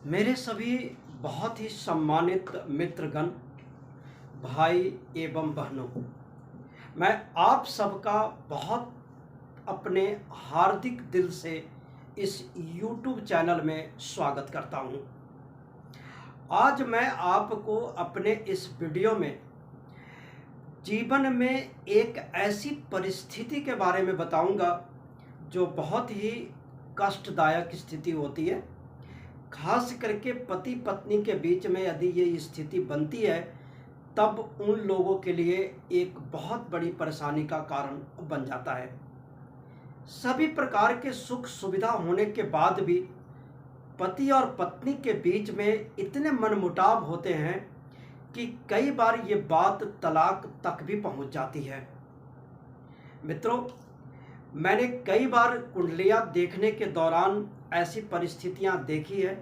मेरे सभी बहुत ही सम्मानित मित्रगण, भाई एवं बहनों, मैं आप सबका बहुत अपने हार्दिक दिल से इस YouTube चैनल में स्वागत करता हूं। आज मैं आपको अपने इस वीडियो में जीवन में एक ऐसी परिस्थिति के बारे में बताऊंगा जो बहुत ही कष्टदायक स्थिति होती है। खास करके पति पत्नी के बीच में यदि ये स्थिति बनती है तब उन लोगों के लिए एक बहुत बड़ी परेशानी का कारण बन जाता है। सभी प्रकार के सुख सुविधा होने के बाद भी पति और पत्नी के बीच में इतने मनमुटाव होते हैं कि कई बार ये बात तलाक तक भी पहुंच जाती है। मित्रों, मैंने कई बार कुंडलियां देखने के दौरान ऐसी परिस्थितियां देखी है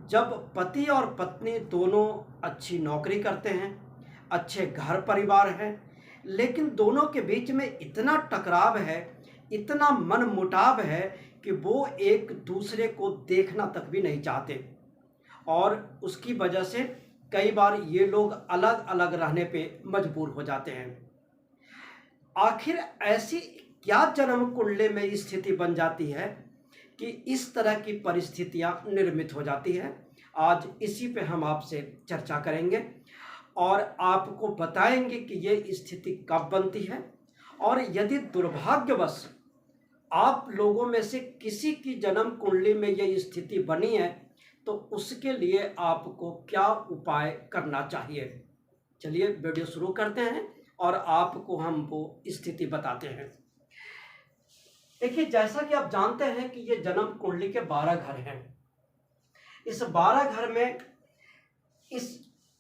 जब पति और पत्नी दोनों अच्छी नौकरी करते हैं, अच्छे घर परिवार है, लेकिन दोनों के बीच में इतना टकराव है, इतना मनमुटाव है कि वो एक दूसरे को देखना तक भी नहीं चाहते और उसकी वजह से कई बार ये लोग अलग अलग रहने पे मजबूर हो जाते हैं। आखिर ऐसी क्या जन्म कुंडली में स्थिति बन जाती है कि इस तरह की परिस्थितियां निर्मित हो जाती है? आज इसी पे हम आपसे चर्चा करेंगे और आपको बताएंगे कि ये स्थिति कब बनती है और यदि दुर्भाग्यवश आप लोगों में से किसी की जन्म कुंडली में ये स्थिति बनी है तो उसके लिए आपको क्या उपाय करना चाहिए। चलिए वीडियो शुरू करते हैं और आपको हम वो स्थिति बताते हैं। देखिए, जैसा कि आप जानते हैं कि ये जन्म कुंडली के 12 घर हैं। इस 12 घर में इस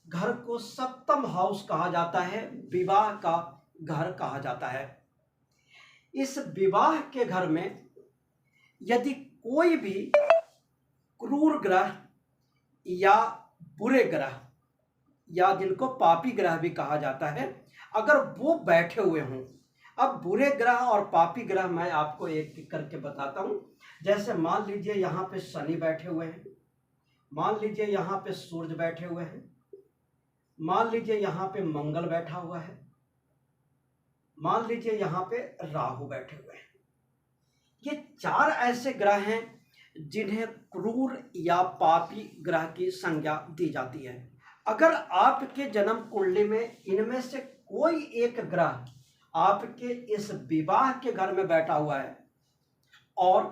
घर को सप्तम हाउस कहा जाता है, विवाह का घर कहा जाता है। इस विवाह के घर में यदि कोई भी क्रूर ग्रह या बुरे ग्रह या जिनको पापी ग्रह भी कहा जाता है, अगर वो बैठे हुए हों, अब बुरे ग्रह और पापी ग्रह मैं आपको एक एक करके बताता हूं। जैसे मान लीजिए यहाँ पे शनि बैठे हुए हैं, मान लीजिए यहाँ पे सूर्य बैठे हुए हैं, मान लीजिए यहाँ पे मंगल बैठा हुआ है, मान लीजिए यहाँ पे राहु बैठे हुए हैं। ये 4 ऐसे ग्रह हैं जिन्हें क्रूर या पापी ग्रह की संज्ञा दी जाती है। अगर आपके जन्म कुंडली में इनमें से कोई एक ग्रह आपके इस विवाह के घर में बैठा हुआ है और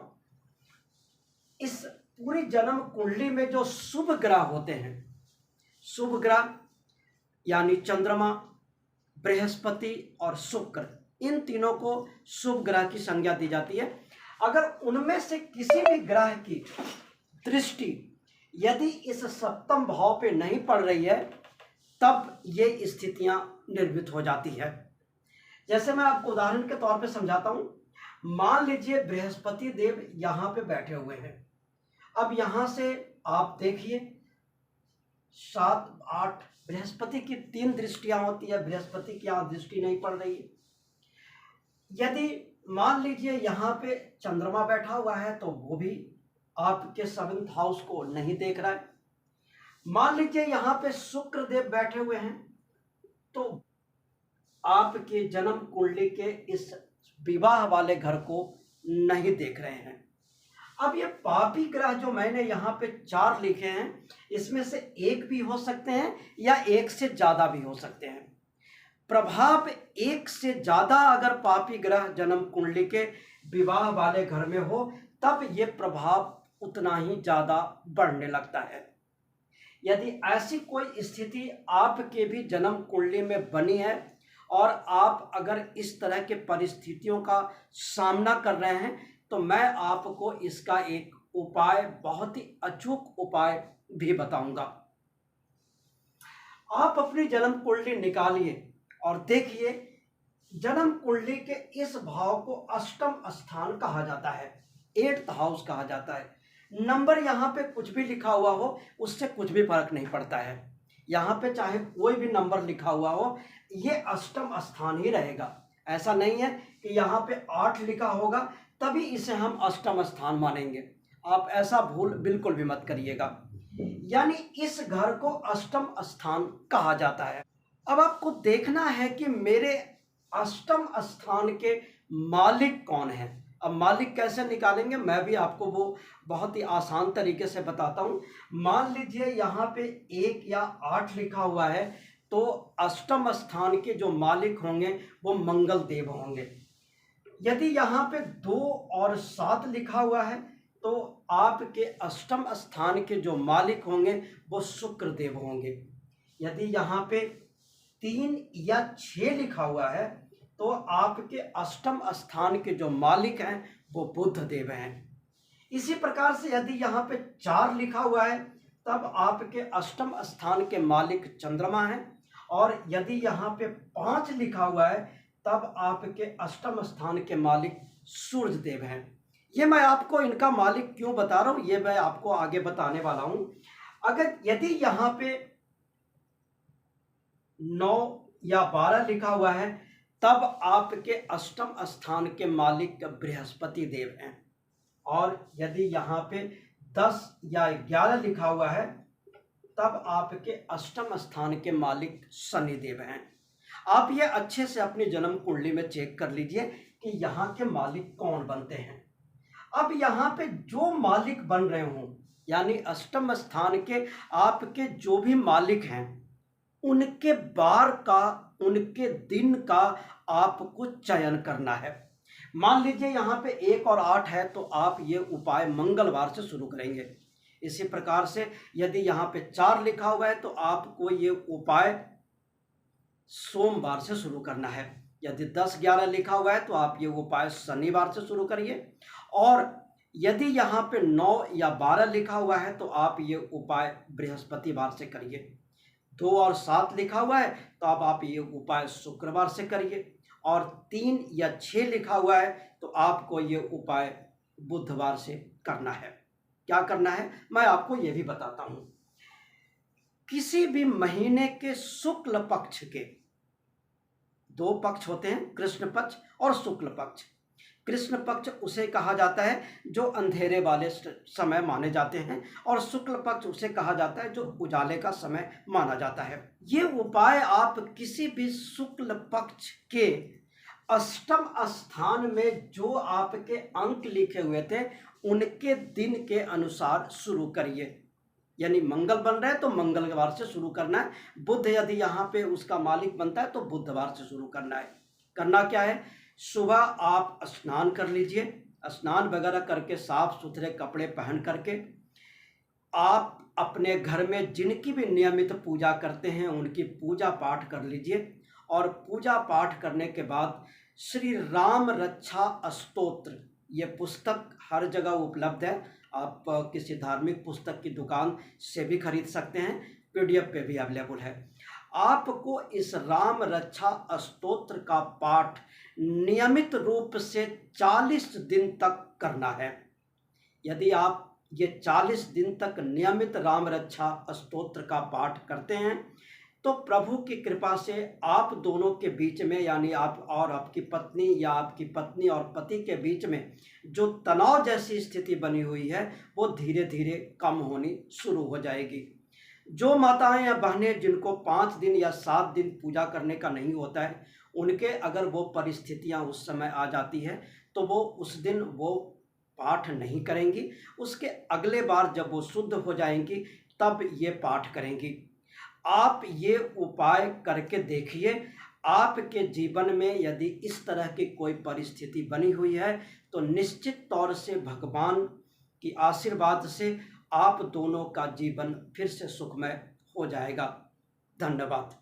इस पूरी जन्म कुंडली में जो शुभ ग्रह होते हैं, शुभ ग्रह यानी चंद्रमा, बृहस्पति और शुक्र, इन तीनों को शुभ ग्रह की संज्ञा दी जाती है। अगर उनमें से किसी भी ग्रह की दृष्टि यदि इस सप्तम भाव पे नहीं पड़ रही है तब ये स्थितियां निर्मित हो जाती है। जैसे मैं आपको उदाहरण के तौर पे समझाता हूं। मान लीजिए बृहस्पति देव यहाँ पे बैठे हुए हैं। अब यहाँ से आप देखिए 7, 8, बृहस्पति की 3 दृष्टियां होती है, बृहस्पति की यहाँ दृष्टि नहीं पड़ रही है। यदि मान लीजिए यहाँ पे चंद्रमा बैठा हुआ है तो वो भी आपके 7th हाउस को नहीं देख रहा है। मान लीजिए यहाँ पे शुक्र देव बैठे हुए हैं तो आपके जन्म कुंडली के इस विवाह वाले घर को नहीं देख रहे हैं। अब ये पापी ग्रह जो मैंने यहाँ पे 4 लिखे हैं, इसमें से एक भी हो सकते हैं या एक से ज्यादा भी हो सकते हैं। प्रभाव एक से ज्यादा अगर पापी ग्रह जन्म कुंडली के विवाह वाले घर में हो तब ये प्रभाव उतना ही ज्यादा बढ़ने लगता है। यदि ऐसी कोई स्थिति आपके भी जन्म कुंडली में बनी है और आप अगर इस तरह के परिस्थितियों का सामना कर रहे हैं तो मैं आपको इसका एक उपाय, बहुत ही अचूक उपाय भी बताऊंगा। आप अपनी जन्म कुंडली निकालिए और देखिए, जन्म कुंडली के इस भाव को अष्टम स्थान कहा जाता है, 8th हाउस कहा जाता है। नंबर यहाँ पे कुछ भी लिखा हुआ हो उससे कुछ भी फर्क नहीं पड़ता है। यहाँ पे चाहे कोई भी नंबर लिखा हुआ हो, ये अष्टम स्थान ही रहेगा। ऐसा नहीं है कि यहाँ पे 8 लिखा होगा तभी इसे हम अष्टम स्थान मानेंगे। आप ऐसा भूल बिल्कुल भी मत करिएगा। यानी इस घर को अष्टम स्थान कहा जाता है। अब आपको देखना है कि मेरे अष्टम स्थान के मालिक कौन है। अब मालिक कैसे निकालेंगे, मैं भी आपको वो बहुत ही आसान तरीके से बताता हूँ। मान लीजिए यहाँ पे 1 या 8 लिखा हुआ है, तो अष्टम स्थान के जो मालिक होंगे वो मंगल देव होंगे। यदि यहाँ पे 2 और 7 लिखा हुआ है, तो आपके अष्टम स्थान के जो मालिक होंगे वो शुक्र देव होंगे। यदि यहाँ पे 3 या 6 लिखा हुआ है, तो आपके अष्टम स्थान के जो मालिक हैं वो बुध देव हैं। इसी प्रकार से यदि यहाँ पे 4 लिखा हुआ है, तब आपके अष्टम स्थान के मालिक चंद्रमा हैं। और यदि यहाँ पे 5 लिखा हुआ है, तब आपके अष्टम स्थान के मालिक सूर्य देव हैं। ये मैं आपको इनका मालिक क्यों बता रहा हूँ, ये मैं आपको आगे बताने वाला हूँ। अगर यदि यहाँ पे 9 या 12 लिखा हुआ है, तब आपके अष्टम स्थान के मालिक बृहस्पति देव हैं। और यदि यहाँ पे 10 या 11 लिखा हुआ है, तब आपके अष्टम स्थान के मालिक शनि देव हैं। आप ये अच्छे से अपनी जन्म कुंडली में चेक कर लीजिए कि यहाँ के मालिक कौन बनते हैं। अब यहाँ पे जो मालिक बन रहे हों, यानी अष्टम स्थान के आपके जो भी मालिक हैं, उनके बार का, उनके दिन का आपको चयन करना है। मान लीजिए यहाँ पे 1 और 8 है, तो आप ये उपाय मंगलवार से शुरू करेंगे। इसी प्रकार से यदि यहाँ पे 4 लिखा हुआ है, तो आपको ये उपाय सोमवार से शुरू करना है। यदि 10, 11 लिखा हुआ है, तो आप ये उपाय शनिवार से शुरू करिए। और यदि यहाँ पे 9 या 12 लिखा हुआ है, तो आप ये उपाय बृहस्पतिवार से करिए। 2 और 7 लिखा हुआ है, तो अब आप ये उपाय शुक्रवार से करिए। और 3 या 6 लिखा हुआ है, तो आपको ये उपाय बुधवार से करना है। क्या करना है मैं आपको ये भी बताता हूँ। किसी भी महीने के शुक्ल पक्ष के 2 पक्ष होते हैं, कृष्ण पक्ष और शुक्ल पक्ष। कृष्ण पक्ष उसे कहा जाता है जो अंधेरे वाले समय माने जाते हैं, और शुक्ल पक्ष उसे कहा जाता है जो उजाले का समय माना जाता है। ये उपाय आप किसी भी शुक्ल पक्ष के अष्टम स्थान में जो आपके अंक लिखे हुए थे, उनके दिन के अनुसार शुरू करिए। यानी मंगल बन रहा है तो मंगलवार से शुरू करना है। बुध यदि यहाँ पे उसका मालिक बनता है, तो बुधवार से शुरू करना है। करना क्या है, सुबह आप स्नान कर लीजिए। स्नान वगैरह करके साफ सुथरे कपड़े पहन करके आप अपने घर में जिनकी भी नियमित पूजा करते हैं, उनकी पूजा पाठ कर लीजिए। और पूजा पाठ करने के बाद श्री राम रक्षा स्तोत्र, ये पुस्तक हर जगह उपलब्ध है। आप किसी धार्मिक पुस्तक की दुकान से भी खरीद सकते हैं, PDF पे भी अवेलेबल है। आपको इस राम रक्षा स्तोत्र का पाठ नियमित रूप से 40 दिन तक करना है। यदि आप ये 40 दिन तक नियमित राम रक्षा स्तोत्र का पाठ करते हैं, तो प्रभु की कृपा से आप दोनों के बीच में, यानी आप और आपकी पत्नी या आपकी पत्नी और पति के बीच में जो तनाव जैसी स्थिति बनी हुई है, वो धीरे धीरे कम होनी शुरू हो जाएगी। जो माताएं या बहनें जिनको 5 दिन या 7 दिन पूजा करने का नहीं होता है, उनके अगर वो परिस्थितियां उस समय आ जाती है, तो वो उस दिन वो पाठ नहीं करेंगी। उसके अगले बार जब वो शुद्ध हो जाएंगी, तब ये पाठ करेंगी। आप ये उपाय करके देखिए। आपके जीवन में यदि इस तरह की कोई परिस्थिति बनी हुई है, तो निश्चित तौर से भगवान की आशीर्वाद से आप दोनों का जीवन फिर से सुखमय हो जाएगा। धन्यवाद।